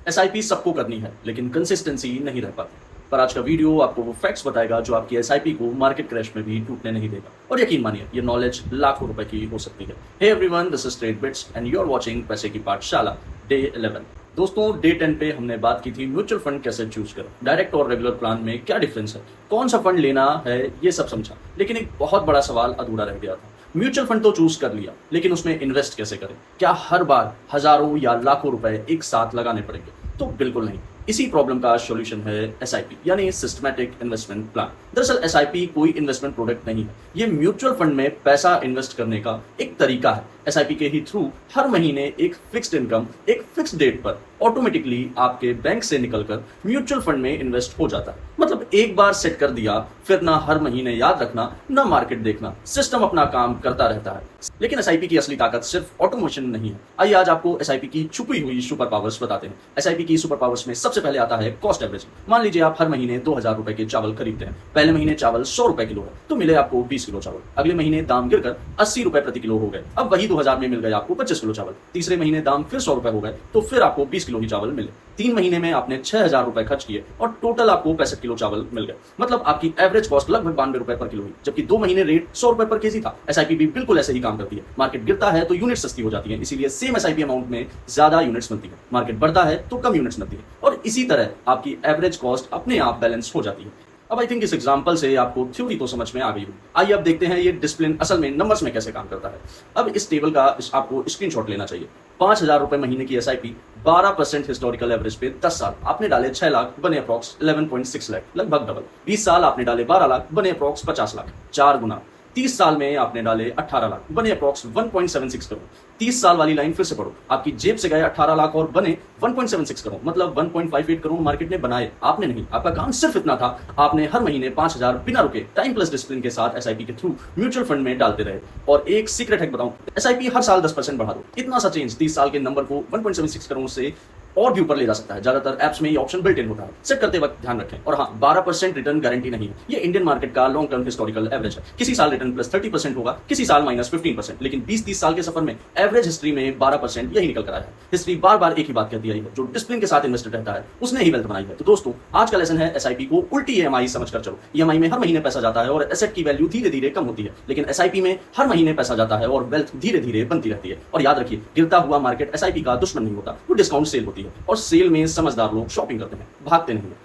SIP सबको करनी है, लेकिन कंसिस्टेंसी नहीं रह पाती। पर आज का वीडियो आपको वो फैक्ट्स बताएगा जो आपकी एसआईपी को मार्केट क्रैश में भी टूटने नहीं देगा। और यकीन मानिए, ये नॉलेज लाखों रुपए की हो सकती है। Hey everyone, this is trade bits and you are watching पैसे की पाठशाला डे 11। दोस्तों, डे 10 पे हमने बात की थी म्यूचुअल फंड कैसे चूज करें, डायरेक्ट और रेगुलर प्लान में क्या डिफरेंस है, कौन सा फंड लेना है, ये सब समझा। लेकिन एक बहुत बड़ा सवाल अधूरा रह गया था। म्यूचुअल फंड तो चूज कर लिया, लेकिन उसमें इन्वेस्ट कैसे करें? क्या हर बार हजारों या लाखों रुपए एक साथ लगाने पड़ेंगे? तो बिल्कुल नहीं। इसी प्रॉब्लम का सॉल्यूशन है एसआईपी, यानी सिस्टमैटिक इन्वेस्टमेंट प्लान। दरअसल एसआईपी कोई इन्वेस्टमेंट प्रोडक्ट नहीं है, ये म्यूचुअल फंड में पैसा इन्वेस्ट करने का एक तरीका है। एसआईपी के ही थ्रू हर महीने एक फिक्स्ड इनकम एक फिक्स डेट पर ऑटोमेटिकली आपके बैंक से निकलकर म्यूचुअल फंड में इन्वेस्ट हो जाता है। मतलब एक बार सेट कर दिया, फिर ना हर महीने याद रखना, ना मार्केट देखना, सिस्टम अपना काम करता रहता है। लेकिन एसआईपी की असली ताकत सिर्फ ऑटोमेशन नहीं है। आइए आज आपको एसआईपी की छुपी हुई सुपर पावर्स बताते हैं। एसआईपी की सुपर पावर्स में सबसे पहले आता है कॉस्ट एवरेजिंग। मान लीजिए आप हर महीने 2000 रुपए के चावल खरीदते हैं। पहले महीने चावल 100 रुपए किलो है, तो मिले आपको 20 किलो चावल। अगले महीने दाम गिरकर 80 रुपए प्रति किलो हो गए, अब वही 2000 में मिल गए आपको 25 किलो चावल। तीसरे महीने दाम फिर 100 रुपए हो गए, तो फिर आपको 20 किलो ही चावल मिले। 3 महीने में आपने 6000 रुपए खर्च किए और टोटल आपको 65 किलो चावल मिल गए। मतलब आपकी एवरेज कॉस्ट लगभग 92 रुपए पर किलो हुई, जबकि 2 महीने रेट 100 रुपए पर केजी था। एसआईपी भी बिल्कुल ऐसे ही काम करती है। मार्केट गिरता है तो यूनिट सस्ती हो जाती है, इसीलिए सेम एसआईपी अमाउंट में ज्यादा यूनिट्स मिलती है। मार्केट बढ़ता है तो कम यूनिट्स मिलती है, और इसी तरह आपकी एवरेज कॉस्ट अपने आप बैलेंस हो जाती है। अब आई थिंक इस एग्जांपल से आपको थ्योरी तो समझ में आ गई होगी। आइए अब देखते हैं ये डिसिप्लिन असल में नंबर्स में कैसे काम करता है। अब इस टेबल का आपको स्क्रीनशॉट लेना चाहिए। 5000 रुपए महीने की एसआईपी, 12% हिस्टोरिकल एवरेज पे 10 साल। आपने डाले 6 लाख, बने अप्रॉक्स 11.6 लाख, लगभग डबल। 20 साल आपने डाले 12 लाख, बने अप्रॉक्स 50 लाख, 4 गुना। 30 साल में आपने डाले 18 लाख, बने अप्रॉक्स 1.76 करोड़। 30 साल वाली लाइन फिर से पढ़ो, आपकी जेब से गए 18 लाख और बने 1.76 करोड़, मतलब 1.58 करोड़ मार्केट ने बनाए, आपने नहीं। आपका काम सिर्फ इतना था, आपने हर महीने 5000 बिना रुके टाइम प्लस डिसिप्लिन के साथ एसआईपी के थ्रू म्यूचुअल फंड में डालते रहे। और एक सीक्रेट हैक बताऊं, एसआईपी हर साल 10% बढ़ा दो। इतना सा चेंज 30 साल के नंबर को 1.76 करोड़ से और भी ऊपर ले जा सकता है। ज्यादातर एप्स में ये ऑप्शन बिल्ट इन होता है, सेट करते वक्त ध्यान रखें। और हाँ, 12% रिटर्न गारंटी नहीं है, ये इंडियन मार्केट का लॉन्ग टर्म हिस्टोरिकल एवरेज है। किसी साल रिटर्न प्लस 30% होगा, किसी साल माइनस 15%, लेकिन 20-30 साल के सफर में एवरेज हिस्ट्री में 12% यही निकल कर आया है। हिस्ट्री बार बार एक ही बात कहती आई है, जो डिसिप्लिन के साथ इन्वेस्टेड रहता है उसने ही वेल्थ बनाई है। तो दोस्तों, आज का लेसन है एसआईपी को उल्टी ईएमआई समझकर चलो। ईएमआई में हर महीने पैसा जाता है और एसेट की वैल्यू धीरे धीरे कम होती है, लेकिन एसआईपी में हर महीने पैसा जाता है और वेल्थ धीरे धीरे बनती रहती है। और याद रखिए, गिरता हुआ मार्केट एसआईपी का दुश्मन नहीं होता, वो डिस्काउंट सेल होती है। और सेल में समझदार लोग शॉपिंग करते हैं, भागते नहीं।